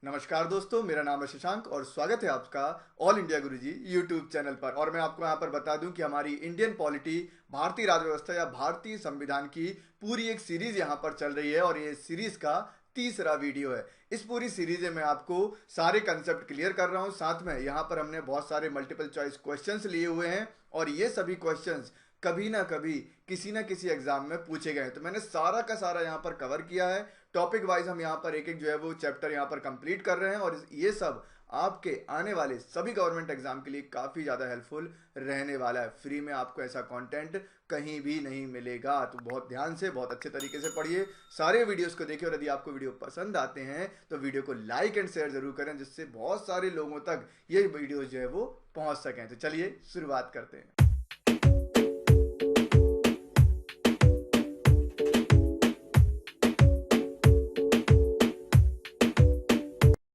नमस्कार दोस्तों, मेरा नाम है शशांक और स्वागत है आपका ऑल इंडिया गुरुजी यूट्यूब चैनल पर। और मैं आपको यहाँ पर बता दूं कि हमारी इंडियन पॉलिटी, भारतीय राज्य व्यवस्था या भारतीय संविधान की पूरी एक सीरीज यहाँ पर चल रही है और ये सीरीज का तीसरा वीडियो है। इस पूरी सीरीज में मैं आपको सारे कंसेप्ट क्लियर कर रहा हूँ। साथ में यहाँ पर हमने बहुत सारे मल्टीपल चॉइस क्वेश्चंस लिए हुए हैं और ये सभी क्वेश्चंस कभी ना कभी किसी ना किसी एग्जाम में पूछे गए। तो मैंने सारा का सारा यहाँ पर कवर किया है। टॉपिक वाइज हम यहाँ पर एक एक जो है वो चैप्टर यहाँ पर कंप्लीट कर रहे हैं और ये सब आपके आने वाले सभी गवर्नमेंट एग्जाम के लिए काफ़ी ज़्यादा हेल्पफुल रहने वाला है। फ्री में आपको ऐसा कंटेंट कहीं भी नहीं मिलेगा। तो बहुत ध्यान से, बहुत अच्छे तरीके से पढ़िए, सारे वीडियोस को देखिए और यदि आपको वीडियो पसंद आते हैं तो वीडियो को लाइक एंड शेयर जरूर करें, जिससे बहुत सारे लोगों तक ये वीडियो जो है वो पहुंच सकें। तो चलिए शुरुआत करते हैं।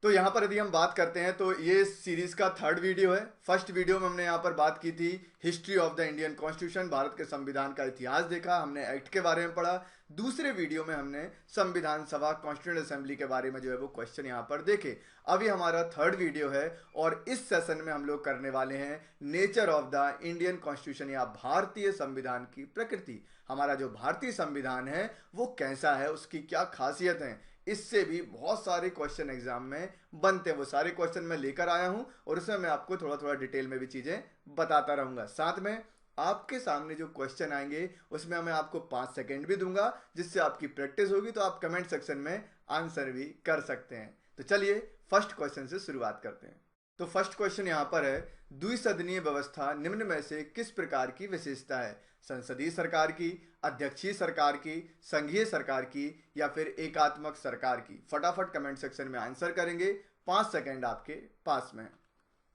तो यहाँ पर यदि हम बात करते हैं तो ये सीरीज का थर्ड वीडियो है। फर्स्ट वीडियो में हमने यहाँ पर बात की थी history of the Indian constitution, Bharat के संविधान का इतिहास देखा, हमने एक्ट के बारे में पढ़ा। दूसरे वीडियो में हमने संविधान सभा, कॉन्स्टिट्यूंट असेंबली के बारे में जो है वो क्वेश्चन यहाँ पर देखे। अभी हमारा थर्ड वीडियो है और इस सेशन में हम लोग करने वाले हैं nature of the Indian constitution या भारतीय संविधान की प्रकृति। हमारा जो भारतीय संविधान है वो कैसा है, उसकी क्या खासियत है, इससे भी बहुत सारे क्वेश्चन एग्जाम में बनते हैं। वो सारे क्वेश्चन मैं लेकर आया हूं और उसमें मैं आपको थोड़ा थोड़ा डिटेल में भी चीजें बताता रहूंगा। साथ में आपके सामने जो क्वेश्चन आएंगे उसमें मैं आपको 5 सेकंड भी दूंगा, जिससे आपकी प्रैक्टिस होगी। तो आप कमेंट सेक्शन में आंसर भी कर सकते हैं। तो चलिए फर्स्ट क्वेश्चन से शुरुआत करते हैं। तो फर्स्ट क्वेश्चन यहां पर है, द्विसदनीय व्यवस्था निम्न में से किस प्रकार की विशेषता है? संसदीय सरकार की, अध्यक्षीय सरकार की, संघीय सरकार की या फिर एकात्मक सरकार की? फटाफट कमेंट सेक्शन में आंसर करेंगे। 5 सेकंड आपके पास में।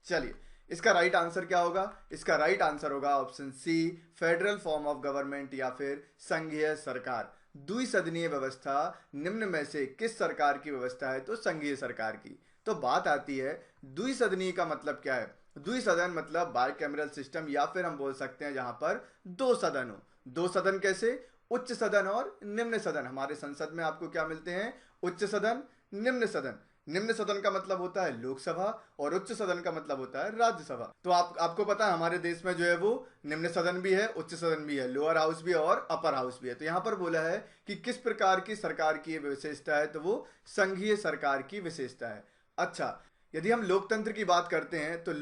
चलिए, इसका राइट आंसर क्या होगा? इसका राइट आंसर होगा option C, federal form of government या फिर संघीय सरकार। द्विसदनीय व्यवस्था निम्न में से किस सरकार की व्यवस्था है? तो संघीय सरकार की। तो बात आती है द्विसदनीय का मतलब क्या है? द्विसदन मतलब बाइकैमरल सिस्टम, या फिर हम बोल सकते हैं जहां पर दो सदन हो। दो सदन कैसे? उच्च सदन और निम्न सदन। हमारे संसद में आपको क्या मिलते हैं? उच्च सदन, निम्न सदन। निम्न सदन का मतलब होता है लोकसभा और उच्च सदन का मतलब होता है राज्यसभा। तो आपको पता है हमारे देश में जो है वो निम्न सदन भी है, उच्च सदन भी है, लोअर हाउस भी है और अपर हाउस भी है। तो यहां पर बोला है कि किस प्रकार की सरकार की विशेषता है, तो वो संघीय सरकार की विशेषता है। अच्छा, यदि हम लोकतंत्र की बात करते हैं तो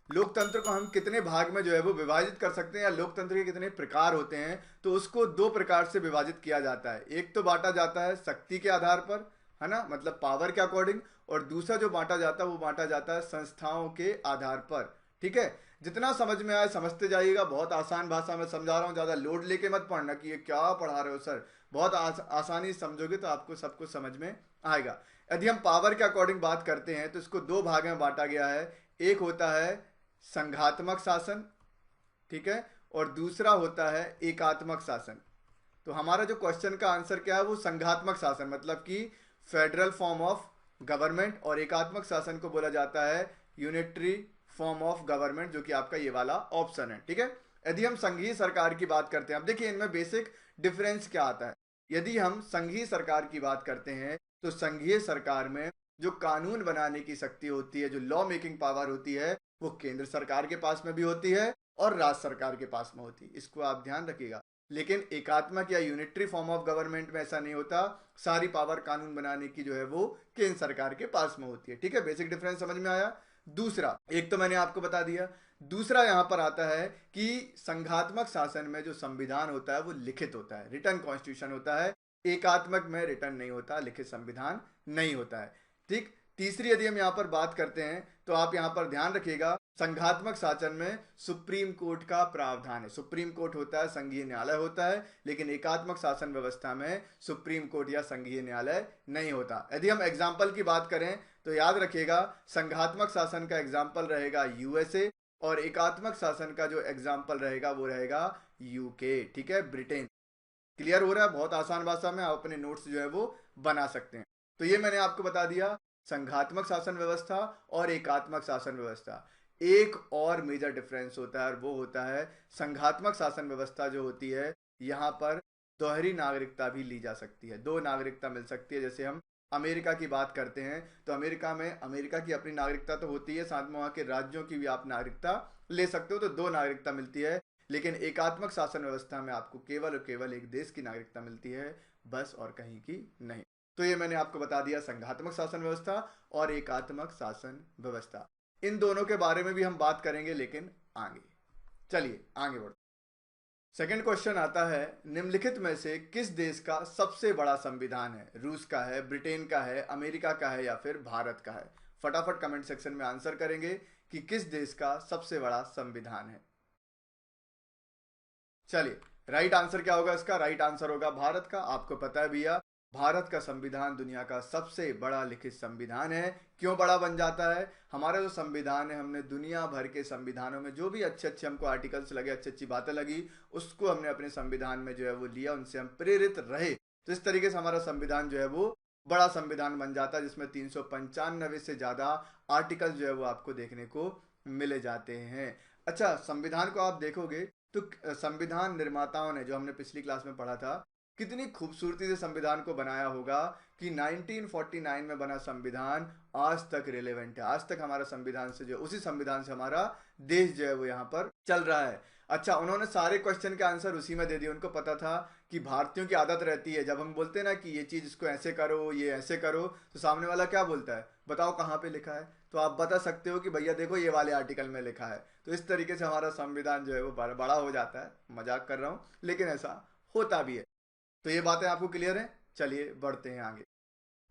लोकतंत्र को हम कितने भाग में जो है वो विभाजित कर सकते हैं, या लोकतंत्र के कितने प्रकार होते हैं? तो उसको दो प्रकार से विभाजित किया जाता है। एक तो बांटा जाता है शक्ति के आधार पर, है ना, मतलब पावर के अकॉर्डिंग, और दूसरा जो बांटा जाता है वो बांटा जाता है संस्थाओं के आधार पर। ठीक है, जितना समझ में आए समझते जाइएगा। बहुत आसान भाषा में समझा रहा हूँ, ज्यादा लोड लेके मत पढ़ना कि ये क्या पढ़ा रहे हो सर। बहुत आसानी से समझोगे तो आपको सब कुछ समझ में आएगा। यदि हम पावर के अकॉर्डिंग बात करते हैं तो इसको दो भाग में बांटा गया है। एक होता है संघात्मक शासन, ठीक है, और दूसरा होता है एकात्मक शासन। तो हमारा जो क्वेश्चन का आंसर क्या है? वो संघात्मक शासन, मतलब कि फेडरल फॉर्म ऑफ गवर्नमेंट, और एकात्मक शासन को बोला जाता है यूनिटरी फॉर्म ऑफ गवर्नमेंट, जो कि आपका ये वाला ऑप्शन है। ठीक है, यदि हम संघीय सरकार की बात करते हैं, अब देखिए इनमें बेसिक डिफरेंस क्या आता है। यदि हम संघीय सरकार की बात करते हैं तो संघीय सरकार में जो कानून बनाने की शक्ति होती है, जो लॉ मेकिंग पावर होती है, वो केंद्र सरकार के पास में भी होती है और राज्य सरकार के पास में होती है। इसको आप ध्यान रखिएगा। लेकिन एकात्मक या यूनिटरी फॉर्म ऑफ गवर्नमेंट में ऐसा नहीं होता। सारी पावर कानून बनाने की जो है वो केंद्र सरकार के पास में होती है। ठीक है, बेसिक डिफरेंस समझ में आया। दूसरा, एक तो मैंने आपको बता दिया। दूसरा यहां पर आता है कि संघात्मक शासन में जो संविधान होता है वो लिखित होता है, रिटर्न कॉन्स्टिट्यूशन होता है। एकात्मक में रिटर्न नहीं होता, लिखित संविधान नहीं होता है। ठीक, तीसरी यदि हम यहाँ पर बात करते हैं तो आप यहाँ पर ध्यान रखिएगा, संघात्मक शासन में सुप्रीम कोर्ट का प्रावधान है। सुप्रीम कोर्ट होता है, संघीय न्यायालय होता है, लेकिन एकात्मक शासन व्यवस्था में सुप्रीम कोर्ट या संघीय न्यायालय नहीं होता। यदि हम एग्जाम्पल की बात करें तो याद रखिएगा, संघात्मक शासन का एग्जाम्पल रहेगा यूएसए और एकात्मक शासन का जो एग्जाम्पल रहेगा वो रहेगा यूके। ठीक है, ब्रिटेन। क्लियर हो रहा है? बहुत आसान भाषा में आप अपने नोट्स जो है वो बना सकते हैं। तो ये मैंने आपको बता दिया संघात्मक शासन व्यवस्था और एकात्मक शासन व्यवस्था। एक और मेजर डिफरेंस होता है और वो होता है संघात्मक शासन व्यवस्था जो होती है, यहाँ पर दोहरी नागरिकता भी ली जा सकती है। दो नागरिकता मिल सकती है। जैसे हम अमेरिका की बात करते हैं तो अमेरिका में अमेरिका की अपनी नागरिकता तो होती है, साथ में वहाँ के राज्यों की भी आप नागरिकता ले सकते हो, तो दो नागरिकता मिलती है। लेकिन एकात्मक शासन व्यवस्था में आपको केवल और केवल एक देश की नागरिकता मिलती है, बस, और कहीं की नहीं। तो ये मैंने आपको बता दिया संघात्मक शासन व्यवस्था और एकात्मक शासन व्यवस्था। इन दोनों के बारे में भी हम बात करेंगे, लेकिन आगे। चलिए आगे बढ़ते। सेकंड क्वेश्चन आता है, निम्नलिखित में से किस देश का सबसे बड़ा संविधान है? रूस का है, ब्रिटेन का है, अमेरिका का है, या फिर भारत का है? फटाफट कमेंट सेक्शन में आंसर करेंगे कि किस देश का सबसे बड़ा संविधान है। चलिए, राइट आंसर क्या होगा इसका? राइट आंसर होगा भारत का। आपको पता है भैया, भारत का संविधान दुनिया का सबसे बड़ा लिखित संविधान है। क्यों बड़ा बन जाता है? हमारा जो संविधान है, हमने दुनिया भर के संविधानों में जो भी अच्छे अच्छे हमको आर्टिकल्स लगे, अच्छी अच्छी बातें लगी, उसको हमने अपने संविधान में जो है वो लिया, उनसे हम प्रेरित रहे। तो इस तरीके से हमारा संविधान जो है वो बड़ा संविधान बन जाता है, जिसमें 395 से ज्यादा आर्टिकल जो है वो आपको देखने को मिले जाते हैं। अच्छा, संविधान को आप देखोगे तो संविधान निर्माताओं ने, जो हमने पिछली क्लास में पढ़ा था, कितनी खूबसूरती से संविधान को बनाया होगा कि 1949 में बना संविधान आज तक रिलेवेंट है। आज तक हमारा संविधान से जो, उसी संविधान से हमारा देश जो है वो यहाँ पर चल रहा है। अच्छा, उन्होंने सारे क्वेश्चन के आंसर उसी में दे दिए। उनको पता था कि भारतीयों की आदत रहती है, जब हम बोलते हैं ना कि ये चीज इसको ऐसे करो, ये ऐसे करो, तो सामने वाला क्या बोलता है, बताओ कहाँ पे लिखा है? तो आप बता सकते हो कि भैया देखो ये वाले आर्टिकल में लिखा है। तो इस तरीके से हमारा संविधान जो है वो बड़ा हो जाता है। मजाक कर रहा हूँ, लेकिन ऐसा होता भी है। तो ये बातें आपको क्लियर है? चलिए बढ़ते हैं आगे।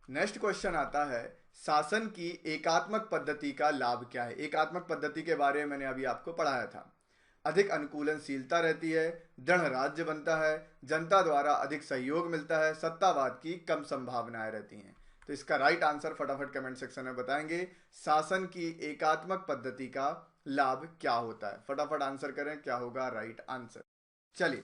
नेक्स्ट क्वेश्चन आता है, शासन की एकात्मक पद्धति का लाभ क्या है? एकात्मक पद्धति के बारे में मैंने अभी आपको पढ़ाया था। अधिक अनुकूलनशीलता रहती है, दृढ़ राज्य बनता है, जनता द्वारा अधिक सहयोग मिलता है, सत्तावाद की कम संभावनाएं रहती हैं। तो इसका राइट आंसर फटाफट कमेंट सेक्शन में बताएंगे। शासन की एकात्मक पद्धति का लाभ क्या होता है? फटाफट आंसर करें, क्या होगा राइट आंसर? चलिए,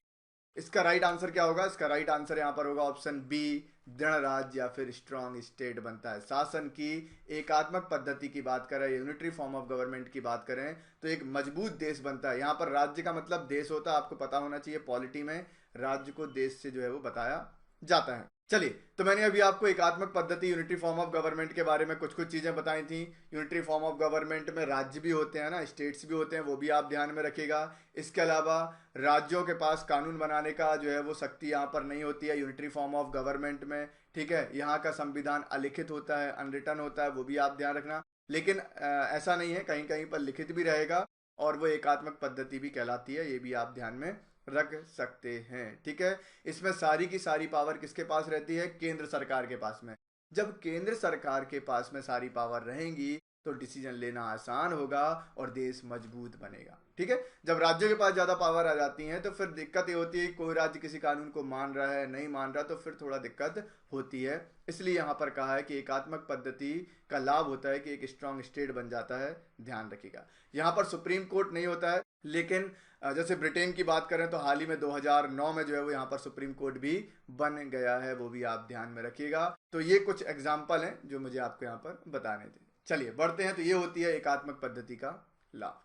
इसका राइट आंसर क्या होगा? इसका राइट आंसर यहां पर होगा ऑप्शन बी, दृढ़ राज्य या फिर स्ट्रॉन्ग स्टेट बनता है। शासन की एकात्मक पद्धति की बात करें, यूनिटरी फॉर्म ऑफ गवर्नमेंट की बात करें, तो एक मजबूत देश बनता है। यहां पर राज्य का मतलब देश होता है, आपको पता होना चाहिए। पॉलिटी में राज्य को देश से जो है वो बताया जाता है। चलिए, तो मैंने अभी आपको एकात्मक पद्धति, यूनिटरी फॉर्म ऑफ गवर्नमेंट के बारे में कुछ कुछ चीजें बताई थी। यूनिटरी फॉर्म ऑफ गवर्नमेंट में राज्य भी होते हैं ना, स्टेट्स भी होते हैं, वो भी आप ध्यान में रखिएगा। इसके अलावा राज्यों के पास कानून बनाने का जो है वो शक्ति यहाँ पर नहीं होती है यूनिटरी फॉर्म ऑफ गवर्नमेंट में। ठीक है, यहाँ का संविधान अलिखित होता है, अनरिटन होता है, वो भी आप ध्यान रखना। लेकिन ऐसा नहीं है, कहीं कहीं पर लिखित भी रहेगा और वो एकात्मक पद्धति भी कहलाती है, ये भी आप ध्यान में रख सकते हैं। ठीक है, इसमें सारी की सारी पावर किसके पास रहती है? केंद्र सरकार के पास में। जब केंद्र सरकार के पास में सारी पावर रहेंगी तो डिसीजन लेना आसान होगा और देश मजबूत बनेगा। ठीक है, जब राज्यों के पास ज्यादा पावर आ जाती है तो फिर दिक्कत ये होती है कि कोई राज्य किसी कानून को मान रहा है, नहीं मान रहा, तो फिर थोड़ा दिक्कत होती है। इसलिए यहां पर कहा है कि एकात्मक पद्धति का लाभ होता है कि एक स्ट्रांग स्टेट बन जाता है। ध्यान रखिएगा, यहां पर सुप्रीम कोर्ट नहीं होता है, लेकिन जैसे ब्रिटेन की बात करें तो हाल ही में 2009 में जो है वो यहाँ पर सुप्रीम कोर्ट भी बन गया है, वो भी आप ध्यान में रखिएगा। तो ये कुछ एग्जाम्पल हैं जो मुझे आपको यहाँ पर बताने थे। चलिए बढ़ते हैं। तो ये होती है एकात्मक पद्धति का लाभ।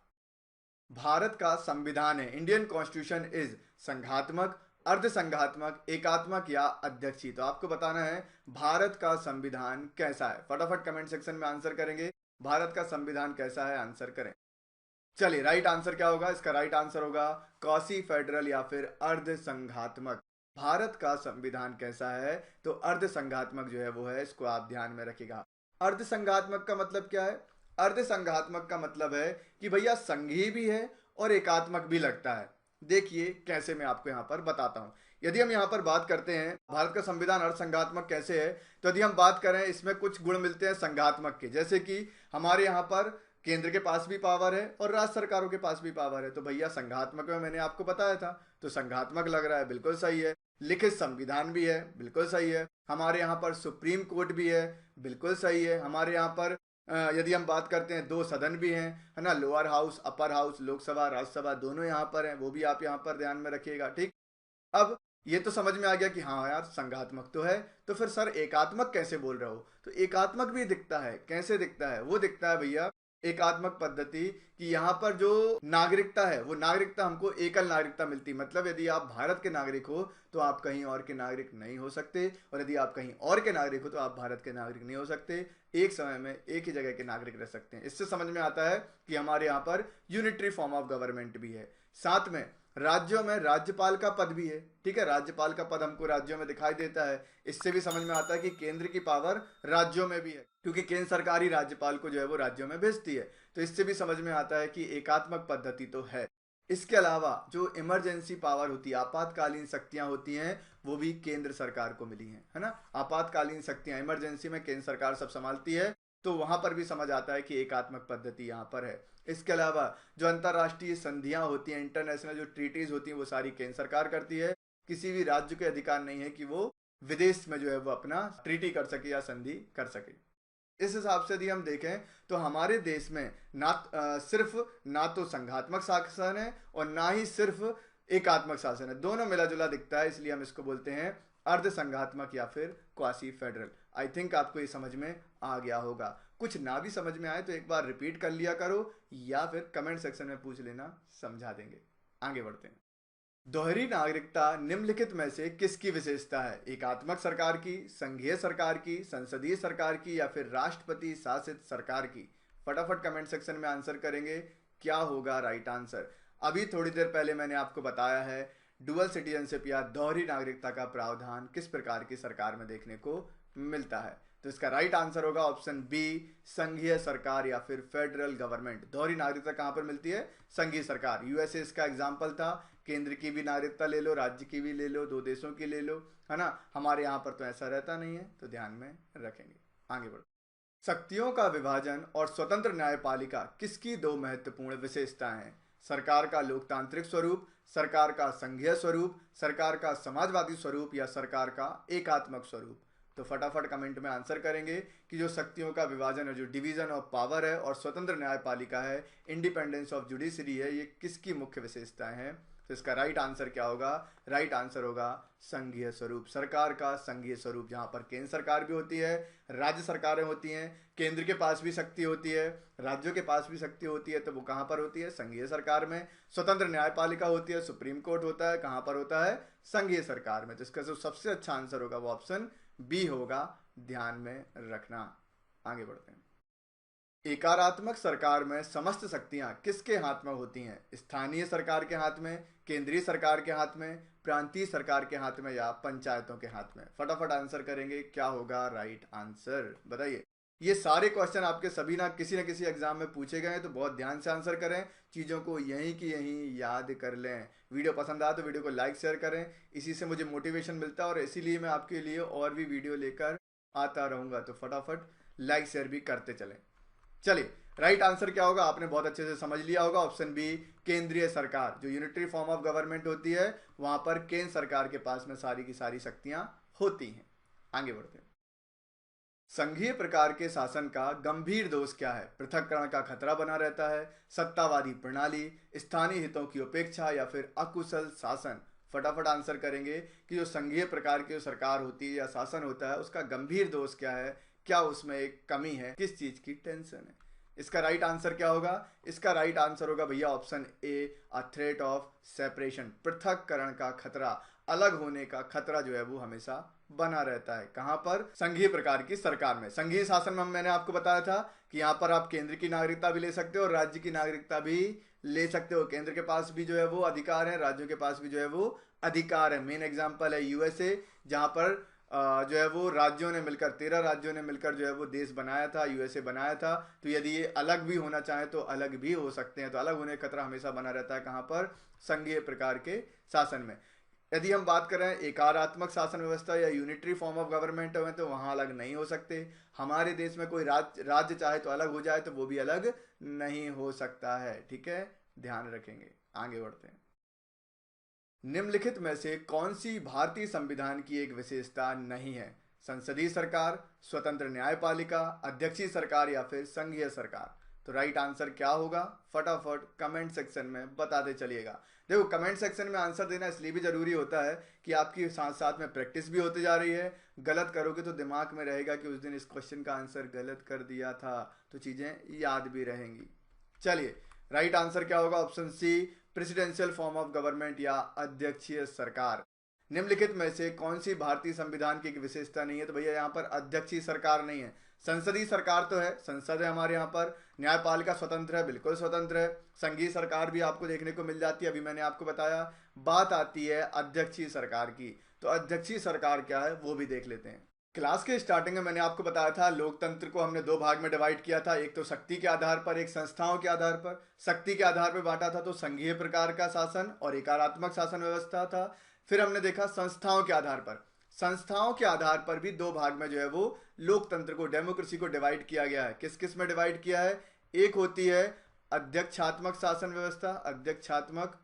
भारत का संविधान है, इंडियन कॉन्स्टिट्यूशन इज संघात्मक, अर्धसंघात्मक, एकात्मक या अध्यक्षीय। तो आपको बताना है भारत का संविधान कैसा है। फटाफट कमेंट सेक्शन में आंसर करेंगे, भारत का संविधान कैसा है, आंसर करें। चलिए, राइट आंसर क्या होगा? इसका राइट आंसर होगा क्वासी फेडरल या फिर अर्ध संघात्मक। भारत का संविधान कैसा है? तो अर्ध संघात्मक जो है वो है, इसको आप ध्यान में रखिएगा। अर्ध संघात्मक का मतलब क्या है? अर्ध संघात्मक का मतलब है कि भैया संघीय भी है और एकात्मक भी लगता है। देखिए कैसे, मैं आपको यहां पर बताता हूं। यदि हम यहां पर बात करते हैं भारत का संविधान अर्ध संघात्मक कैसे है, तो यदि हम बात करें, इसमें कुछ गुण मिलते हैं संघात्मक के, जैसे कि हमारे यहां पर केंद्र के पास भी पावर है और राज्य सरकारों के पास भी पावर है। तो भैया संघात्मक में मैंने आपको बताया था, तो संघात्मक लग रहा है, बिल्कुल सही है। लिखित संविधान भी है, बिल्कुल सही है। हमारे यहाँ पर सुप्रीम कोर्ट भी है, बिल्कुल सही है। हमारे यहाँ पर यदि हम बात करते हैं, दो सदन भी हैं, है ना, lower house, upper house, Lok Sabha, Rajya Sabha, दोनों यहाँ पर हैं, वो भी आप यहाँ पर ध्यान में रखिएगा। ठीक, अब ये तो समझ में आ गया कि हाँ यार संघात्मक तो है, तो फिर सर एकात्मक कैसे बोल रहे हो? तो एकात्मक भी दिखता है। कैसे दिखता है? वो दिखता है भैया एकात्मक पद्धति कि यहाँ पर जो नागरिकता है वो नागरिकता हमको एकल नागरिकता मिलती, मतलब यदि आप भारत के नागरिक हो तो आप कहीं और के नागरिक नहीं हो सकते, और यदि आप कहीं और के नागरिक हो तो आप भारत के नागरिक नहीं हो सकते। एक समय में एक ही जगह के नागरिक रह सकते हैं। इससे समझ में आता है कि हमारे यहाँ पर यूनिटरी फॉर्म ऑफ गवर्नमेंट भी है। साथ में राज्यों में राज्यपाल का पद भी है, ठीक है, राज्यपाल का पद हमको राज्यों में दिखाई देता है। इससे भी समझ में आता है कि केंद्र की पावर राज्यों में भी है, क्योंकि केंद्र सरकार ही राज्यपाल को जो है वो राज्यों में भेजती है। तो इससे भी समझ में आता है कि एकात्मक पद्धति तो है। इसके अलावा जो इमरजेंसी पावर होती है, आपातकालीन शक्तियां होती हैं, वो भी केंद्र सरकार को मिली हैं, है ना। आपातकालीन शक्तियां इमरजेंसी में केंद्र सरकार सब संभालती है, तो वहां पर भी समझ आता है कि एकात्मक पद्धति यहाँ पर है। इसके अलावा जो अंतर्राष्ट्रीय संधियां होती हैं, इंटरनेशनल जो ट्रीटीज होती हैं, वो सारी केंद्र सरकार करती है। किसी भी राज्य के अधिकार नहीं है कि वो विदेश में जो है वो अपना ट्रीटी कर सके या संधि कर सके। इस हिसाब से यदि हम देखें तो हमारे देश में सिर्फ ना तो संघात्मक शासन है और ना ही सिर्फ एकात्मक शासन है, दोनों मिला जुला दिखता है। इसलिए हम इसको बोलते हैं अर्ध संघात्मक या फिर क्वासी फेडरल। आई थिंक आपको ये समझ में आ गया होगा। कुछ ना भी समझ में आए तो एक बार रिपीट कर लिया करो या फिर कमेंट सेक्शन में पूछ लेना, समझा देंगे। आगे बढ़ते हैं। दोहरी नागरिकता निम्नलिखित में से किसकी विशेषता है? एकात्मक सरकार की, संघीय सरकार की, संसदीय सरकार की या फिर राष्ट्रपति शासित सरकार की? फटाफट कमेंट सेक्शन में आंसर करेंगे। क्या होगा राइट आंसर? अभी थोड़ी देर पहले मैंने आपको बताया है डुअल सिटीजनशिप या दोहरी नागरिकता का प्रावधान किस प्रकार की सरकार में देखने को मिलता है। तो इसका राइट आंसर होगा ऑप्शन बी, संघीय सरकार या फिर फेडरल गवर्नमेंट। दोहरी नागरिकता कहां पर मिलती है? संघीय सरकार। यूएसए इसका एग्जाम्पल था। केंद्र की भी नागरिकता ले लो, राज्य की भी ले लो, दो देशों की ले लो, है ना। हमारे यहाँ पर तो ऐसा रहता नहीं है, तो ध्यान में रखेंगे। आगे बढ़ो। शक्तियों का विभाजन और स्वतंत्र न्यायपालिका किसकी दो महत्वपूर्ण विशेषताएं हैं? सरकार का लोकतांत्रिक स्वरूप, सरकार का संघीय स्वरूप, सरकार का समाजवादी स्वरूप या सरकार का एकात्मक स्वरूप? तो फटाफट कमेंट में आंसर करेंगे कि जो शक्तियों का विभाजन है, जो डिवीजन ऑफ पावर है, और स्वतंत्र न्यायपालिका है, इंडिपेंडेंस ऑफ जुडिशरी है, ये किसकी मुख्य विशेषताएं हैं। तो इसका राइट आंसर क्या होगा? राइट आंसर होगा संघीय स्वरूप। सरकार का संघीय स्वरूप, जहां पर केंद्र सरकार भी होती है, राज्य सरकारें होती हैं, केंद्र के पास भी शक्ति होती है, राज्यों के पास भी शक्ति होती है, तो वो कहां पर होती है? संघीय सरकार में। स्वतंत्र न्यायपालिका होती है, सुप्रीम कोर्ट होता है, कहां पर होता है? संघीय सरकार में। तो इसका जो सबसे अच्छा आंसर होगा वो ऑप्शन बी होगा, ध्यान में रखना। आगे बढ़ते हैं। एकात्मक सरकार में समस्त शक्तियां किसके हाथ में होती हैं? स्थानीय सरकार के हाथ में, केंद्रीय सरकार के हाथ में, प्रांतीय सरकार के हाथ में या पंचायतों के हाथ में? फटाफट आंसर करेंगे। क्या होगा राइट आंसर? बताइए। ये सारे क्वेश्चन आपके सभी ना किसी एग्जाम में पूछे गए हैं, तो बहुत ध्यान से आंसर करें, चीज़ों को यहीं की यहीं याद कर लें। वीडियो पसंद आया तो वीडियो को लाइक शेयर करें, इसी से मुझे मोटिवेशन मिलता है और इसीलिए मैं आपके लिए और भी वीडियो लेकर आता रहूँगा। तो फटाफट लाइक शेयर भी करते चलें। चलिए, राइट आंसर क्या होगा आपने बहुत अच्छे से समझ लिया होगा। ऑप्शन बी, केंद्रीय सरकार। जो यूनिटरी फॉर्म ऑफ गवर्नमेंट होती है, वहां पर केंद्र सरकार के पास में सारी की सारी शक्तियां होती हैं। आगे बढ़ते हैं। संघीय प्रकार के शासन का गंभीर दोष क्या है? पृथक्करण का खतरा बना रहता है, सत्तावादी प्रणाली, स्थानीय हितों की उपेक्षा या फिर अकुशल शासन? फटाफट आंसर करेंगे कि जो संघीय प्रकार की सरकार होती है या शासन होता है, उसका गंभीर दोष क्या है? क्या उसमें एक कमी है? किस चीज की टेंशन है? इसका राइट आंसर क्या होगा? इसका राइट आंसर होगा भैया option A, a threat of separation. पृथक्करण का खतरा, अलग होने का खतरा जो है वो हमेशा बना रहता है। कहां पर? संघीय प्रकार की सरकार में। संघीय शासन में मैंने आपको बताया था कि यहां पर आप केंद्र की नागरिकता भी ले सकते हो और राज्य की नागरिकता भी ले सकते हो। केंद्र के पास भी जो है वो अधिकार है, राज्यों के पास भी जो है वो अधिकार है। मेन एग्जाम्पल है यूएसए, जहां पर जो है वो राज्यों ने मिलकर 13 राज्यों ने मिलकर जो है वो देश बनाया था, यूएसए बनाया था। तो यदि ये अलग भी होना चाहे तो अलग भी हो सकते हैं। तो अलग होने का खतरा हमेशा बना रहता है। कहां पर? संघीय प्रकार के शासन में। यदि हम बात करें एकात्मक शासन व्यवस्था या यूनिटरी फॉर्म ऑफ गवर्नमेंट में, तो वहां अलग नहीं हो सकते। हमारे देश में कोई राज्य चाहे तो अलग हो जाए तो वो भी अलग नहीं हो सकता है। ठीक है, ध्यान रखेंगे। आगे बढ़ते हैं। निम्नलिखित में से कौन सी भारतीय संविधान की एक विशेषता नहीं है? संसदीय सरकार, स्वतंत्र न्यायपालिका, अध्यक्षीय सरकार या फिर संघीय सरकार? तो राइट आंसर क्या होगा, फटाफट कमेंट सेक्शन में बताते चलिएगा। देखो कमेंट सेक्शन में आंसर देना इसलिए भी जरूरी होता है कि आपकी साथ साथ में प्रैक्टिस भी होती जा रही है। गलत करोगे तो दिमाग में रहेगा कि उस दिन इस क्वेश्चन का आंसर गलत कर दिया था, तो चीजें याद भी रहेंगी। चलिए राइट आंसर क्या होगा, option C, presidential form of government या अध्यक्षीय सरकार। निम्नलिखित में से कौन सी भारतीय संविधान की एक विशेषता नहीं है, तो भैया यहाँ पर अध्यक्षीय सरकार नहीं है, संसदीय सरकार तो है, संसद है हमारे यहाँ पर, न्यायपालिका स्वतंत्र है, बिल्कुल स्वतंत्र है, संघीय सरकार भी आपको देखने को मिल जाती है, अभी मैंने आपको बताया। बात आती है अध्यक्षीय सरकार की, तो अध्यक्षीय सरकार क्या है वो भी देख लेते हैं। क्लास के स्टार्टिंग में मैंने आपको बताया था लोकतंत्र को हमने दो भाग में डिवाइड किया था, एक तो शक्ति के आधार पर, एक संस्थाओं के आधार पर। शक्ति के आधार पर बांटा था तो संघीय प्रकार का शासन और एकात्मक शासन व्यवस्था था। फिर हमने देखा संस्थाओं के आधार पर, संस्थाओं के आधार पर भी दो भाग में जो है वो लोकतंत्र को, डेमोक्रेसी को डिवाइड किया गया है। किस किस में डिवाइड किया है, एक होती है अध्यक्षात्मक शासन व्यवस्था, अध्यक्षात्मक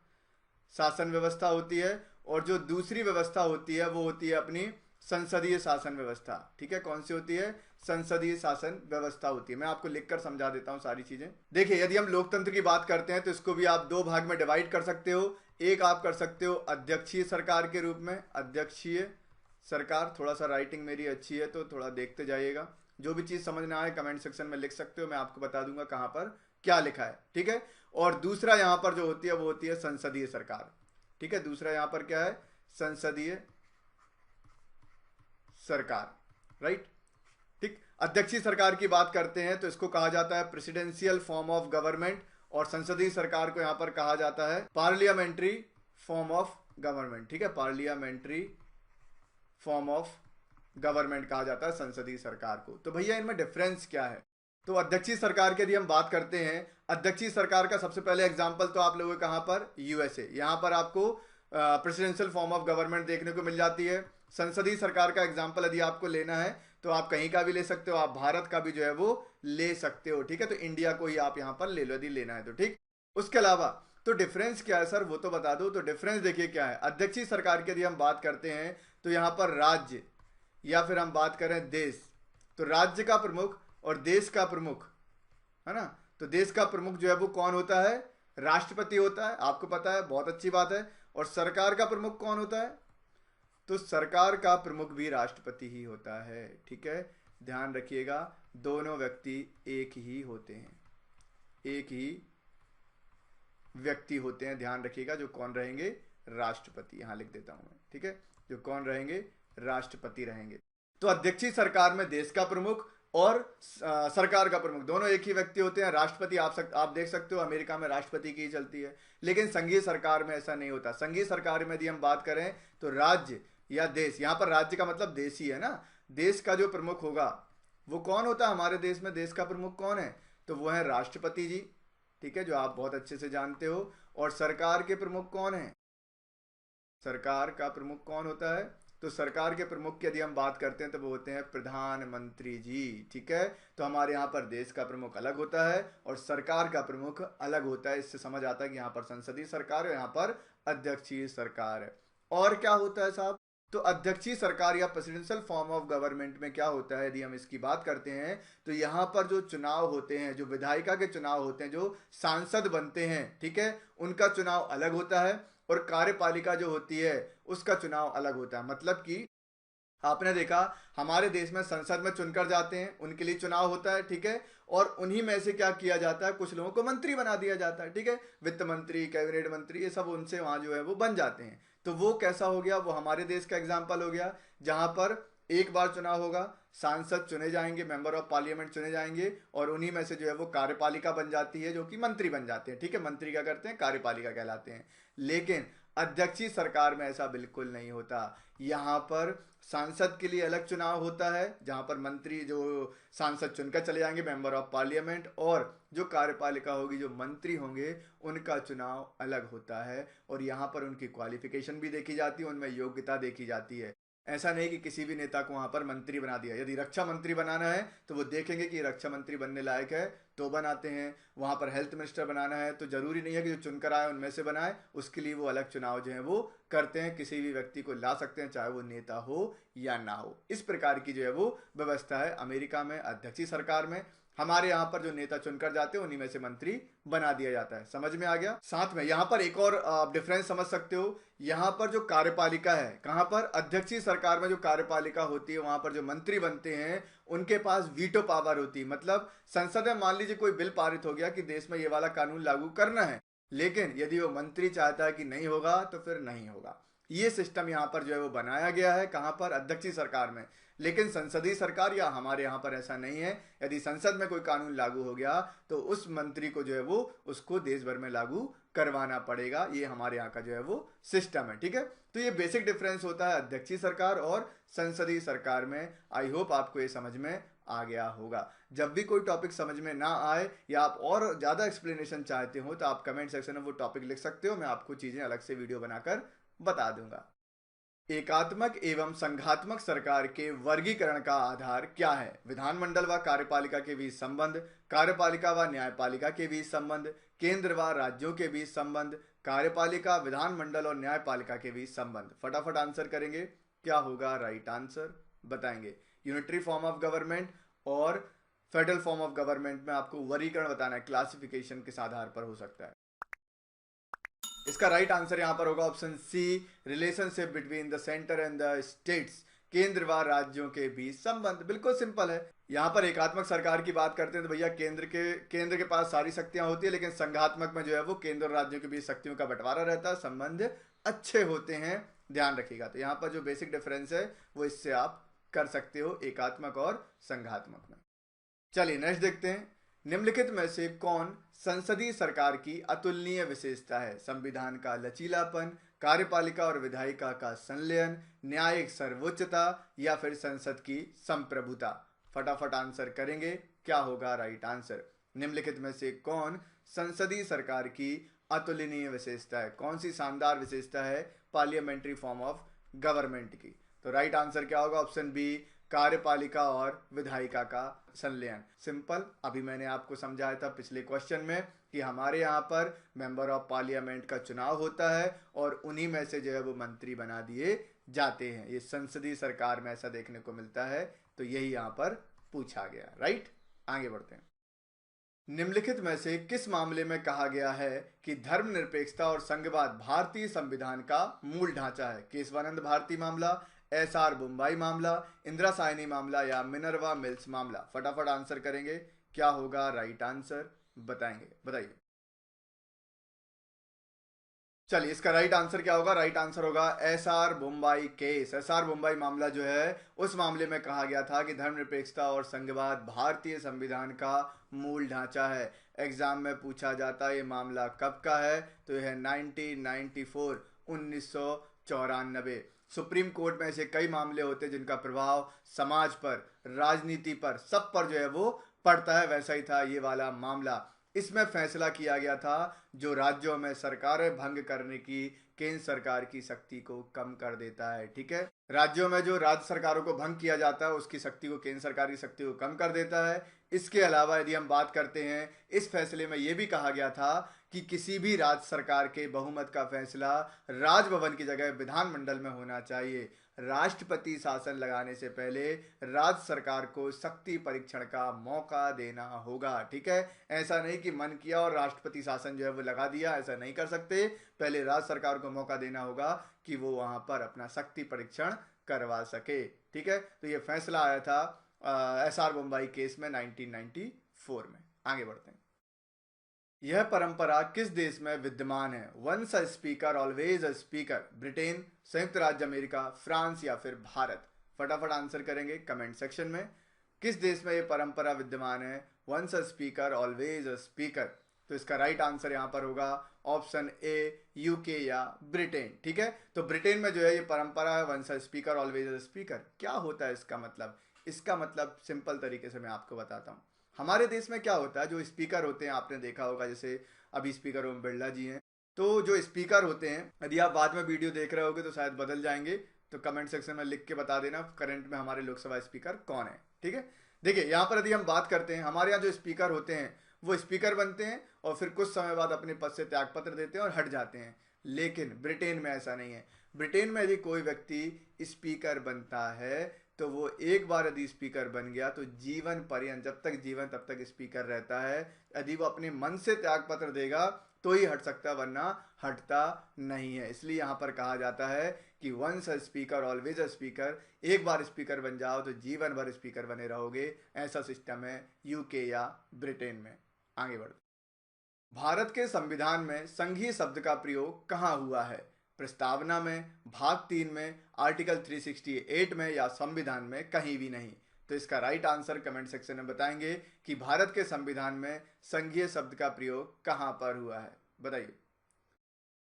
शासन व्यवस्था होती है, और जो दूसरी व्यवस्था होती है वो होती है अपनी संसदीय शासन व्यवस्था। ठीक है, कौन सी होती है, संसदीय शासन व्यवस्था होती है। मैं आपको लिखकर समझा देता हूं सारी चीजें। देखिए यदि हम लोकतंत्र की बात करते हैं तो इसको भी आप दो भाग में डिवाइड कर सकते हो। एक आप कर सकते हो अध्यक्षीय सरकार के रूप में, अध्यक्षीय सरकार, थोड़ा सा राइटिंग मेरी अच्छी है तो थोड़ा देखते जाइएगा, जो भी चीज समझ ना आए कमेंट सेक्शन में लिख सकते हो, मैं आपको बता दूंगा कहां पर क्या लिखा है। ठीक है, और दूसरा यहां पर जो होती है वो होती है संसदीय सरकार। ठीक है, दूसरा यहां पर क्या है, संसदीय सरकार, राइट। ठीक, अध्यक्षीय सरकार की बात करते हैं तो इसको कहा जाता है प्रेसिडेंशियल फॉर्म ऑफ गवर्नमेंट, और संसदीय सरकार को यहां पर कहा जाता है पार्लियामेंट्री फॉर्म ऑफ गवर्नमेंट। ठीक है, पार्लियामेंट्री फॉर्म ऑफ गवर्नमेंट कहा जाता है संसदीय सरकार को। तो भैया इनमें डिफरेंस क्या है, तो अध्यक्षीय सरकार की यदि हम बात करते हैं, अध्यक्षीय सरकार का सबसे पहले एग्जांपल तो आप लोगों को कहां पर, यूएसए, यहां पर आपको प्रेसिडेंशियल फॉर्म ऑफ गवर्नमेंट देखने को मिल जाती है। संसदीय सरकार का एग्जांपल यदि आपको लेना है तो आप कहीं का भी ले सकते हो, आप भारत का भी जो है वो ले सकते हो। ठीक है, तो इंडिया को ही आप यहां पर ले लो यदि लेना है तो। ठीक, उसके अलावा तो डिफरेंस क्या है सर, वो तो बता दो। तो डिफरेंस देखिए क्या है, अध्यक्षीय सरकार की यदि हम बात करते हैं तो यहां पर राज्य या फिर हम बात करें देश, तो राज्य का प्रमुख और देश का प्रमुख, है ना, तो देश का प्रमुख जो है वो कौन होता है, राष्ट्रपति होता है, आपको पता है, बहुत अच्छी बात है। और सरकार का प्रमुख कौन होता है, तो सरकार का प्रमुख भी राष्ट्रपति ही होता है। ठीक है, ध्यान रखिएगा दोनों व्यक्ति एक ही होते हैं, एक ही व्यक्ति होते हैं, ध्यान रखिएगा। जो कौन रहेंगे, राष्ट्रपति, यहां लिख देता हूं मैं। ठीक है, जो कौन रहेंगे, राष्ट्रपति रहेंगे। तो अध्यक्षीय सरकार में देश का प्रमुख और सरकार का प्रमुख दोनों एक ही व्यक्ति होते हैं। राष्ट्रपति आप देख सकते हो अमेरिका में राष्ट्रपति की चलती है, लेकिन संघीय सरकार में ऐसा नहीं होता। संघीय सरकार में यदि हम बात करें तो राज्य या देश, यहां पर राज्य का मतलब देश ही है ना, देश का जो प्रमुख होगा वो कौन होता है, हमारे देश में देश का प्रमुख कौन है, तो वो है राष्ट्रपति जी। ठीक है, जो आप बहुत अच्छे से जानते हो। और सरकार के प्रमुख कौन है, सरकार का प्रमुख कौन होता है, तो सरकार के प्रमुख की यदि हम बात करते हैं तो वो होते हैं प्रधानमंत्री जी। ठीक है, तो हमारे यहाँ पर देश का प्रमुख अलग होता है और सरकार का प्रमुख अलग होता है। इससे समझ आता है कि यहाँ पर संसदीय सरकार है, यहाँ पर अध्यक्षीय सरकार है। और क्या होता है साहब, तो अध्यक्षीय सरकार या प्रेसिडेंशियल फॉर्म ऑफ गवर्नमेंट में क्या होता है, यदि हम इसकी बात करते हैं तो यहाँ पर जो चुनाव होते हैं, जो विधायिका के चुनाव होते हैं, जो सांसद बनते हैं, ठीक है, उनका चुनाव अलग होता है और कार्यपालिका जो होती है उसका चुनाव अलग होता है। मतलब कि आपने देखा हमारे देश में संसद में चुनकर जाते हैं, उनके लिए चुनाव होता है, ठीक है, और उन्हीं में से क्या किया जाता है, कुछ लोगों को मंत्री बना दिया जाता है। ठीक है, वित्त मंत्री, कैबिनेट मंत्री, ये सब उनसे वहां जो है वो बन जाते हैं। तो वो कैसा हो गया, वो हमारे देश का एग्जाम्पल हो गया, जहां पर एक बार चुनाव होगा, सांसद चुने जाएंगे, मेंबर ऑफ पार्लियामेंट चुने जाएंगे, और उन्हीं में से जो है वो कार्यपालिका बन जाती है, जो कि मंत्री बन जाते हैं। ठीक है, मंत्री क्या करते हैं, कार्यपालिका कहलाते हैं। लेकिन अध्यक्षीय सरकार में ऐसा बिल्कुल नहीं होता। यहाँ पर सांसद के लिए अलग चुनाव होता है, जहां पर मंत्री जो सांसद चुनकर चले जाएंगे, मेंबर ऑफ पार्लियामेंट, और जो कार्यपालिका होगी, जो मंत्री होंगे, उनका चुनाव अलग होता है। और यहाँ पर उनकी क्वालिफिकेशन भी देखी जाती है, उनमें योग्यता देखी जाती है। ऐसा नहीं कि किसी भी नेता को वहां पर मंत्री बना दिया। यदि रक्षा मंत्री बनाना है तो वो देखेंगे कि रक्षा मंत्री बनने लायक है, तो बनाते हैं। वहाँ पर हेल्थ मिनिस्टर बनाना है तो जरूरी नहीं है कि जो चुनकर आए उनमें से बनाए, उसके लिए वो अलग चुनाव जो है वो करते हैं। किसी भी व्यक्ति को ला सकते हैं, चाहे वो नेता हो या ना हो। इस प्रकार की जो है वो व्यवस्था है अमेरिका में अध्यक्षीय सरकार में। हमारे यहाँ पर जो नेता चुनकर जाते हैं उन्हीं में से मंत्री बना दिया जाता है। समझ में आ गया। साथ में यहाँ पर एक और डिफरेंस समझ सकते हो। यहाँ पर जो कार्यपालिका है, कहाँ पर, अध्यक्षीय सरकार में जो कार्यपालिका होती है वहां पर जो मंत्री बनते हैं उनके पास वीटो पावर होती है। मतलब संसद में मान लीजिए कोई बिल पारित हो गया कि देश में ये वाला कानून लागू करना है, लेकिन यदि वो मंत्री चाहता है कि नहीं होगा तो फिर नहीं होगा। ये सिस्टम यहाँ पर जो है वो बनाया गया है। कहाँ पर, अध्यक्षीय सरकार में। लेकिन संसदीय सरकार या हमारे यहाँ पर ऐसा नहीं है। यदि संसद में कोई कानून लागू हो गया तो उस मंत्री को जो है वो उसको देश भर में लागू करवाना पड़ेगा। ये हमारे यहाँ का जो है वो सिस्टम है। ठीक है, तो ये बेसिक डिफरेंस होता है अध्यक्षीय सरकार और संसदीय सरकार में। आई होप आपको ये समझ में आ गया होगा। जब भी कोई टॉपिक समझ में ना आए या आप और ज्यादा एक्सप्लेनेशन चाहते हो तो आप कमेंट सेक्शन में वो टॉपिक लिख सकते हो। मैं आपको चीजें अलग से वीडियो बनाकर बता दूंगा। एकात्मक एवं संघात्मक सरकार के वर्गीकरण का आधार क्या है? विधानमंडल व कार्यपालिका के बीच संबंध, कार्यपालिका व न्यायपालिका के बीच संबंध, केंद्र व राज्यों के बीच संबंध, कार्यपालिका, विधानमंडल और न्यायपालिका के बीच संबंध। फटाफट आंसर करेंगे, क्या होगा राइट आंसर बताएंगे। यूनिटरी फॉर्म ऑफ गवर्नमेंट और फेडरल फॉर्म ऑफ गवर्नमेंट में आपको वर्गीकरण बताना है, क्लासिफिकेशन किस आधार पर हो सकता है। इसका राइट आंसर यहां पर होगा option C, relationship between the centre and the states, केंद्र व राज्यों के बीच संबंध। बिल्कुल सिंपल है। यहां पर एकात्मक सरकार की बात करते हैं तो भैया केंद्र के पास सारी शक्तियां होती है, लेकिन संघात्मक में जो है वो केंद्र और राज्यों के बीच शक्तियों का बंटवारा रहता है, संबंध अच्छे होते हैं, ध्यान रखिएगा। तो यहाँ पर जो बेसिक डिफरेंस है वो इससे आप कर सकते हो एकात्मक और संघात्मक में। चलिए नेक्स्ट देखते हैं। निम्नलिखित में से कौन संसदीय सरकार की अतुलनीय विशेषता है? संविधान का लचीलापन, कार्यपालिका और विधायिका का संलयन, न्यायिक सर्वोच्चता या फिर संसद की संप्रभुता। फटाफट आंसर करेंगे, क्या होगा राइट आंसर। निम्नलिखित में से कौन संसदीय सरकार की अतुलनीय विशेषता है? कौन सी शानदार विशेषता है पार्लियामेंट्री फॉर्म ऑफ गवर्नमेंट की? तो राइट आंसर क्या होगा? ऑप्शन बी, कार्यपालिका और विधायिका का संलयन। सिंपल, अभी मैंने आपको समझाया था पिछले क्वेश्चन में कि हमारे यहाँ पर मेंबर ऑफ पार्लियामेंट का चुनाव होता है और उन्हीं में से जो है वो मंत्री बना दिए जाते हैं। ये संसदीय सरकार में ऐसा देखने को मिलता है, तो यही यहाँ पर पूछा गया। राइट, आगे बढ़ते हैं। निम्नलिखित में से किस मामले में कहा गया है कि धर्मनिरपेक्षता और संघवाद भारतीय संविधान का मूल ढांचा है? केशवानंद भारती मामला, एसआर बुम्बई मामला, इंदिरा साइनी मामला या मिनर्वा मिल्स मामला। फटाफट आंसर करेंगे, क्या होगा राइट आंसर बताइए। चलिए इसका राइट आंसर क्या होगा? राइट आंसर होगा SR Bommai case. SR Bommai मामला जो है उस मामले में कहा गया था कि धर्मनिरपेक्षता और संघवाद भारतीय संविधान का मूल ढांचा है। एग्जाम में पूछा जाता है ये मामला कब का है, तो यह है 1994, 1994। सुप्रीम कोर्ट में ऐसे कई मामले होते हैं जिनका प्रभाव समाज पर, राजनीति पर, सब पर जो है वो पड़ता है। वैसा ही था ये वाला मामला। इसमें फैसला किया गया था जो राज्यों में सरकारें भंग करने की केंद्र सरकार की शक्ति को कम कर देता है। ठीक है, राज्यों में जो राज्य सरकारों को भंग किया जाता है उसकी शक्ति को केंद्र सरकार की शक्ति को कम कर देता है। इसके अलावा यदि हम बात करते हैं, इस फैसले में यह भी कहा गया था कि किसी भी राज्य सरकार के बहुमत का फैसला राजभवन की जगह विधानमंडल में होना चाहिए। राष्ट्रपति शासन लगाने से पहले राज्य सरकार को शक्ति परीक्षण का मौका देना होगा। ठीक है, ऐसा नहीं कि मन किया और राष्ट्रपति शासन जो है वो लगा दिया, ऐसा नहीं कर सकते। पहले राज्य सरकार को मौका देना होगा कि वो वहां पर अपना शक्ति परीक्षण करवा सके। ठीक है, तो ये फैसला आया था एसआर मुंबई केस में 1994 में। आगे बढ़ते हैं। यह परंपरा किस देश में विद्यमान है? Once a speaker always a speaker. Britain, संयुक्त राज्य अमेरिका, फ्रांस या फिर भारत। फटाफट आंसर करेंगे कमेंट सेक्शन में। किस देश में यह परंपरा विद्यमान है? Once a speaker always a speaker. तो इसका राइट आंसर यहां पर होगा ऑप्शन ए, यूके या ब्रिटेन। ठीक है, तो ब्रिटेन में जो है ये परंपरा है once a speaker always a speaker. क्या होता है इसका मतलब? इसका मतलब सिंपल तरीके से मैं आपको बताता हूँ। हमारे देश में क्या होता है, जो स्पीकर होते हैं आपने देखा होगा, जैसे अभी स्पीकर ओम बिरला जी हैं, तो जो स्पीकर होते हैं, यदि आप बाद में वीडियो देख रहे होगे तो शायद बदल जाएंगे, तो कमेंट सेक्शन में लिख के बता देना करंट में हमारे लोकसभा स्पीकर कौन है। ठीक है, देखिए यहाँ पर यदि हम बात करते हैं, हमारे यहाँ जो स्पीकर होते हैं वो स्पीकर बनते हैं और फिर कुछ समय बाद अपने पद से त्यागपत्र देते हैं और हट जाते हैं। लेकिन ब्रिटेन में ऐसा नहीं है। ब्रिटेन में यदि कोई व्यक्ति स्पीकर बनता है तो वो एक बार यदि स्पीकर बन गया तो जीवन पर्यंत, जब तक जीवन तब तक स्पीकर रहता है। यदि वो अपने मन से त्यागपत्र देगा तो ही हट सकता है, वरना हटता नहीं है। इसलिए यहाँ पर कहा जाता है कि once a speaker always a speaker. एक बार स्पीकर बन जाओ तो जीवन भर स्पीकर बने रहोगे। ऐसा सिस्टम है यूके या ब्रिटेन में। आगे बढ़ते, भारत के संविधान में संघीय शब्द का प्रयोग कहाँ हुआ है? प्रस्तावना में, भाग 3 में, आर्टिकल 368 में या संविधान में? कहीं भी नहीं। तो इसका राइट आंसर कमेंट सेक्शन में बताएंगे कि भारत के संविधान में संघीय शब्द का प्रयोग कहां पर हुआ है, बताइए।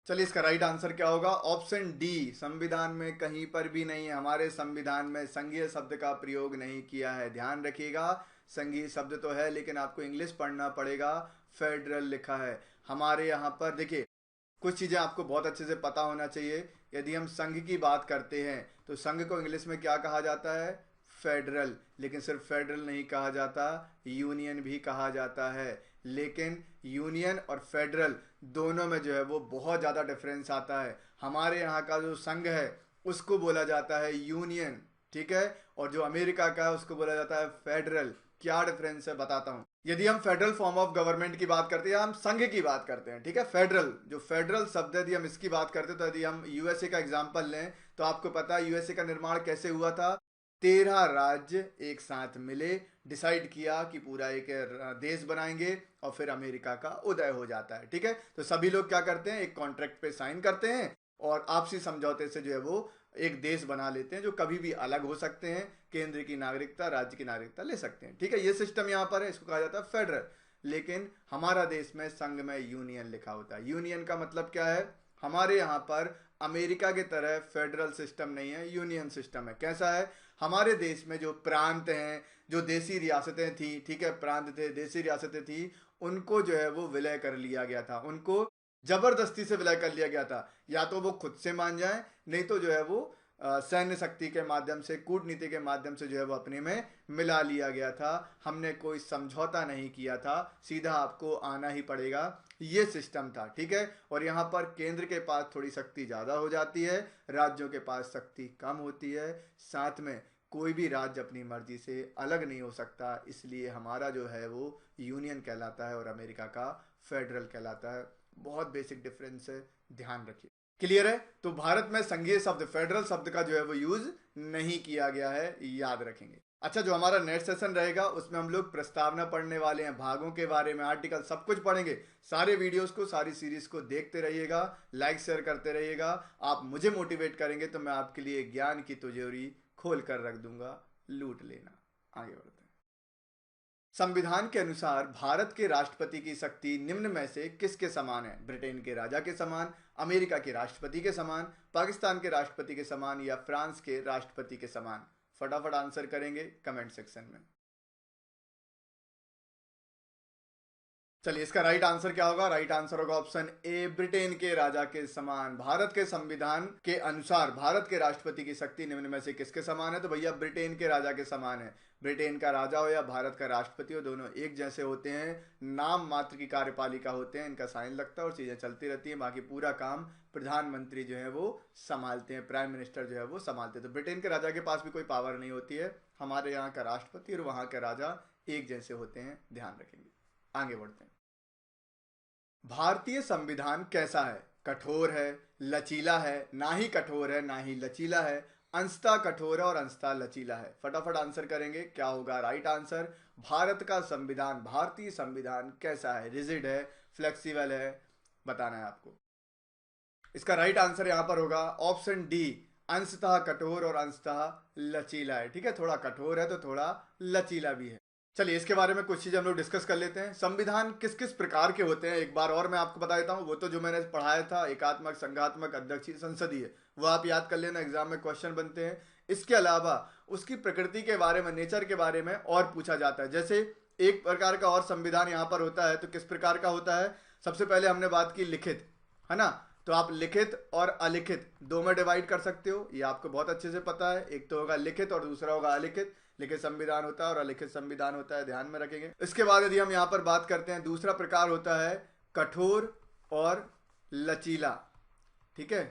चलिए इसका राइट आंसर क्या होगा? ऑप्शन डी, संविधान में कहीं पर भी नहीं है। हमारे संविधान में संघीय शब्द का प्रयोग नहीं किया है। ध्यान रखिएगा, संघीय शब्द तो है लेकिन आपको इंग्लिश पढ़ना पड़ेगा। फेडरल लिखा है। हमारे यहाँ पर देखिए कुछ चीजें आपको बहुत अच्छे से पता होना चाहिए। यदि हम संघ की बात करते हैं तो संघ को इंग्लिश में क्या कहा जाता है? फेडरल। लेकिन सिर्फ फेडरल नहीं कहा जाता, यूनियन भी कहा जाता है। लेकिन यूनियन और फेडरल दोनों में जो है वो बहुत ज़्यादा डिफरेंस आता है। हमारे यहाँ का जो संघ है उसको बोला जाता है यूनियन, ठीक है, और जो अमेरिका का है उसको बोला जाता है फेडरल। क्या डिफरेंस है बताता हूँ। यदि हम फेडरल फॉर्म ऑफ गवर्नमेंट की बात करते हैं, हम संघ की बात करते हैं, ठीक है, फेडरल जो फेडरल शब्द है, यदि हम इसकी बात करते हैं तो यदि हम यूएसए का एग्जांपल लें तो आपको पता है यूएसए का निर्माण कैसे हुआ था? 13 राज्य एक साथ मिले, डिसाइड किया कि पूरा एक देश बनाएंगे और फिर अमेरिका का उदय हो जाता है, ठीक है। तो सभी लोग क्या करते हैं? एक कॉन्ट्रैक्ट पे साइन करते हैं और आपसी समझौते से जो है वो एक देश बना लेते हैं जो कभी भी अलग हो सकते हैं, केंद्र की नागरिकता, राज्य की नागरिकता ले सकते हैं, ठीक है। ये सिस्टम यहाँ पर है, इसको कहा जाता है फेडरल। लेकिन हमारा देश में संघ में यूनियन लिखा होता है। यूनियन का मतलब क्या है? हमारे यहाँ पर अमेरिका की तरह फेडरल सिस्टम नहीं है, यूनियन सिस्टम है। कैसा है? हमारे देश में जो प्रांत हैं, जो देसी रियासतें थी, ठीक है, प्रांत थे, देसी रियासतें थी, उनको जो है वो विलय कर लिया गया था। उनको जबरदस्ती से विलय कर लिया गया था। या तो वो खुद से मान जाए, नहीं तो जो है वो सैन्य शक्ति के माध्यम से, कूटनीति के माध्यम से जो है वो अपने में मिला लिया गया था। हमने कोई समझौता नहीं किया था, सीधा आपको आना ही पड़ेगा, ये सिस्टम था, ठीक है। और यहाँ पर केंद्र के पास थोड़ी शक्ति ज़्यादा हो जाती है, राज्यों के पास शक्ति कम होती है। साथ में कोई भी राज्य अपनी मर्जी से अलग नहीं हो सकता, इसलिए हमारा जो है वो यूनियन कहलाता है और अमेरिका का फेडरल कहलाता है। बहुत बेसिक डिफरेंस है, ध्यान रखिए। क्लियर है? तो भारत में संघीय शब्द, फेडरल शब्द का जो है वो यूज नहीं किया गया है, याद रखेंगे। अच्छा, जो हमारा नेक्स्ट सेशन रहेगा उसमें हम लोग प्रस्तावना पढ़ने वाले हैं, भागों के बारे में, आर्टिकल, सब कुछ पढ़ेंगे। सारे वीडियोस को, सारी सीरीज को देखते रहिएगा, लाइक शेयर करते रहिएगा। आप मुझे मोटिवेट करेंगे तो मैं आपके लिए ज्ञान की तिजोरी खोल कर रख दूंगा, लूट लेना। आगे बढ़ते हैं। संविधान के अनुसार भारत के राष्ट्रपति की शक्ति निम्न में से किसके समान है? ब्रिटेन के राजा के समान, अमेरिका के राष्ट्रपति के समान, पाकिस्तान के राष्ट्रपति के समान या फ्रांस के राष्ट्रपति के समान? फटाफट आंसर करेंगे कमेंट सेक्शन में। चलिए इसका राइट आंसर क्या होगा? राइट आंसर होगा ऑप्शन ए, ब्रिटेन के राजा के समान। भारत के संविधान के अनुसार भारत के राष्ट्रपति की शक्ति निम्न में से किसके समान है? तो भैया ब्रिटेन के राजा के समान है। ब्रिटेन का राजा हो या भारत का राष्ट्रपति हो, दोनों एक जैसे होते हैं, नाम मात्र की कार्यपालिका होते हैं, इनका साइन लगता है और चीजें चलती रहती हैं। बाकी पूरा काम प्रधानमंत्री जो है वो संभालते हैं, प्राइम मिनिस्टर जो है वो संभालते हैं। तो ब्रिटेन के राजा के पास भी कोई पावर नहीं होती है। हमारे यहाँ का राष्ट्रपति और वहां का राजा एक जैसे होते हैं, ध्यान रखेंगे। आगे बढ़ते हैं। भारतीय संविधान कैसा है? कठोर है, लचीला है, ना ही कठोर है ना ही लचीला है, अंशतः कठोर है और अंशतः लचीला है? फटाफट आंसर करेंगे, क्या होगा राइट आंसर? भारत का संविधान, भारतीय संविधान कैसा है? रिजिड है, फ्लेक्सिबल है, बताना है आपको। इसका राइट आंसर यहां पर होगा ऑप्शन डी, अंशतः कठोर और अंशतः लचीला है, ठीक है। थोड़ा कठोर है तो थोड़ा लचीला भी है। चलिए इसके बारे में कुछ चीजें हम लोग डिस्कस कर लेते हैं। संविधान किस किस प्रकार के होते हैं एक बार और मैं आपको बता देता हूं। वो तो जो मैंने पढ़ाया था, एकात्मक, संघात्मक, अध्यक्षीय, संसदीय, वो आप याद कर लेना, एग्जाम में क्वेश्चन बनते हैं। इसके अलावा उसकी प्रकृति के बारे में, नेचर के बारे में और पूछा जाता है। जैसे एक प्रकार का और संविधान यहाँ पर होता है, तो किस प्रकार का होता है? सबसे पहले हमने बात की लिखित, है ना। तो आप लिखित और अलिखित दो में डिवाइड कर सकते हो, ये आपको बहुत अच्छे से पता है। एक तो होगा लिखित और दूसरा होगा अलिखित। लिखित संविधान होता है और अलिखित संविधान होता है, ध्यान में रखेंगे। इसके बाद यदि हम यहाँ पर बात करते हैं, दूसरा प्रकार होता है कठोर और लचीला। ठीक है,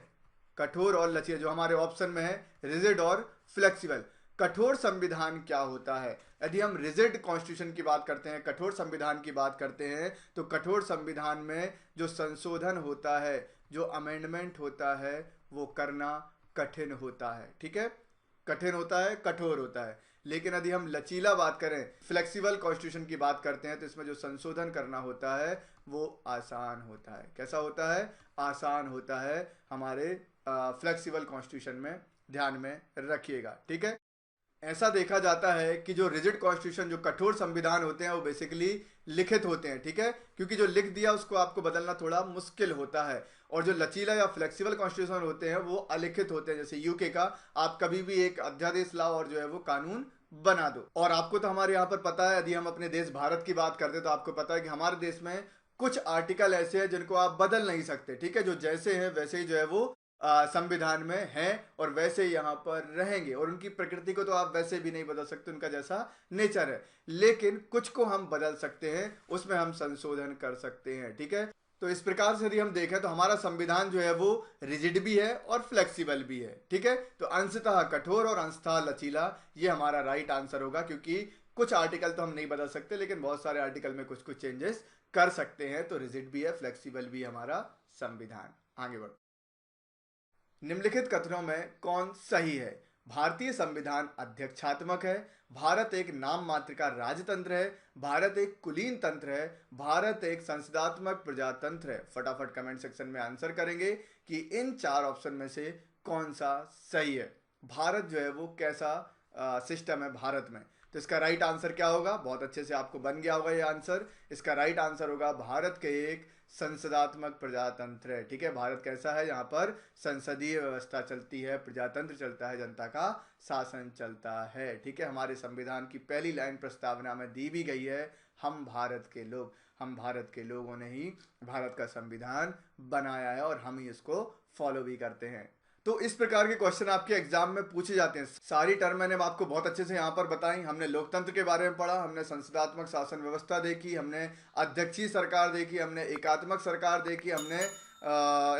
कठोर और लचीला, जो हमारे ऑप्शन में है रिजिड और फ्लेक्सिबल। कठोर संविधान क्या होता है? यदि हम रिजिड कॉन्स्टिट्यूशन की बात करते हैं, कठोर संविधान की बात करते हैं, तो कठोर संविधान में जो संशोधन होता है, जो अमेंडमेंट होता है, वो करना कठिन होता है। ठीक है, कठिन होता है, कठोर होता है। लेकिन यदि हम लचीला बात करें, फ्लेक्सिबल कॉन्स्टिट्यूशन की बात करते हैं, तो इसमें जो संशोधन करना होता है वो आसान होता है। कैसा होता है? आसान होता है हमारे फ्लेक्सिबल कॉन्स्टिट्यूशन में, ध्यान में रखिएगा। ठीक है, ऐसा देखा जाता है कि जो रिजिड कॉन्स्टिट्यूशन, जो कठोर संविधान होते हैं, वो बेसिकली लिखित होते हैं। ठीक है, क्योंकि जो लिख दिया उसको आपको बदलना थोड़ा मुश्किल होता है। और जो लचीला या फ्लेक्सिबल कॉन्स्टिट्यूशन होते हैं वो अलिखित होते हैं। जैसे यूके का आप कभी भी एक अध्यादेश लाओ और जो है वो कानून बना दो। और आपको तो हमारे यहाँ पर पता है, यदि हम अपने देश भारत की बात करते हैं तो आपको पता है कि हमारे देश में कुछ आर्टिकल ऐसे हैं जिनको आप बदल नहीं सकते। ठीक है, जो जैसे हैं वैसे ही जो है वो संविधान में हैं और वैसे ही यहाँ पर रहेंगे। और उनकी प्रकृति को तो आप वैसे भी नहीं बदल सकते, उनका जैसा नेचर है। लेकिन कुछ को हम बदल सकते हैं, उसमें हम संशोधन कर सकते हैं। ठीक है, तो इस प्रकार से यदि हम देखें तो हमारा संविधान जो है वो रिजिड भी है और फ्लेक्सिबल भी है। ठीक है, तो अंशतः कठोर और अंशतः लचीला, ये हमारा राइट आंसर होगा। क्योंकि कुछ आर्टिकल तो हम नहीं बदल सकते, लेकिन बहुत सारे आर्टिकल में कुछ कुछ चेंजेस कर सकते हैं। तो रिजिड भी है, फ्लेक्सिबल भी हमारा संविधान। आगे बढ़ो। निम्नलिखित कथनों में कौन सही है? भारतीय संविधान अध्यक्षात्मक है, भारत एक नाम मात्र का राजतंत्र है, भारत एक कुलीन तंत्र है, भारत एक संसदात्मक प्रजातंत्र है। फटाफट कमेंट सेक्शन में आंसर करेंगे कि इन चार ऑप्शन में से कौन सा सही है। भारत जो है वो कैसा सिस्टम है भारत में? तो इसका राइट आंसर क्या होगा? बहुत अच्छे से आपको बन गया होगा ये आंसर। इसका राइट आंसर होगा भारत के एक संसदात्मक प्रजातंत्र है। ठीक है, भारत कैसा है? यहाँ पर संसदीय व्यवस्था चलती है, प्रजातंत्र चलता है, जनता का शासन चलता है। ठीक है, हमारे संविधान की पहली लाइन प्रस्तावना में दी भी गई है, हम भारत के लोग। हम भारत के लोगों ने ही भारत का संविधान बनाया है और हम ही इसको फॉलो भी करते हैं। तो इस प्रकार के क्वेश्चन आपके एग्जाम में पूछे जाते हैं। सारी टर्म मैंने आपको बहुत अच्छे से यहाँ पर बताई। हमने लोकतंत्र के बारे में पढ़ा, हमने संसदात्मक शासन व्यवस्था देखी, हमने अध्यक्षीय सरकार देखी, हमने एकात्मक सरकार देखी, हमने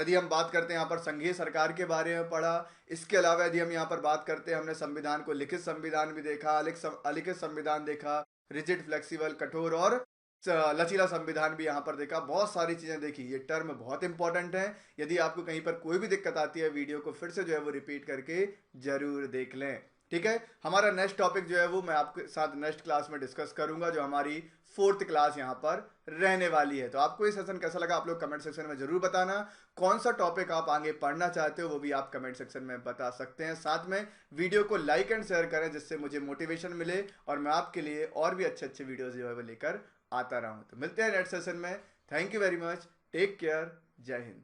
यदि हम बात करते हैं यहाँ पर संघीय सरकार के बारे में पढ़ा। इसके अलावा यदि हम यहाँ पर बात करते हैं, हमने संविधान को लिखित संविधान भी देखा, अलिखित संविधान देखा, रिजिड, फ्लेक्सिबल, कठोर और लचीला संविधान भी यहाँ पर देखा। बहुत सारी चीजें देखी। ये टर्म बहुत इंपॉर्टेंट है। यदि आपको कहीं पर कोई भी दिक्कत आती है, वीडियो को फिर से जो है वो रिपीट करके जरूर देख लें। ठीक है, हमारा नेक्स्ट टॉपिक जो है वो मैं आपके साथ नेक्स्ट क्लास में डिस्कस करूंगा, जो हमारी 4th क्लास यहाँ पर रहने वाली है। तो आपको ये सेशन कैसा लगा आप लोग कमेंट सेक्शन में जरूर बताना। कौन सा टॉपिक आप आगे पढ़ना चाहते हो वो भी आप कमेंट सेक्शन में बता सकते हैं। साथ में वीडियो को लाइक एंड शेयर करें, जिससे मुझे मोटिवेशन मिले और मैं आपके लिए और भी अच्छे अच्छे वीडियोज जो है वो लेकर आता रहा हूं। तो मिलते हैं नेक्स्ट सेशन में। Thank you very much, take care, जय हिंद।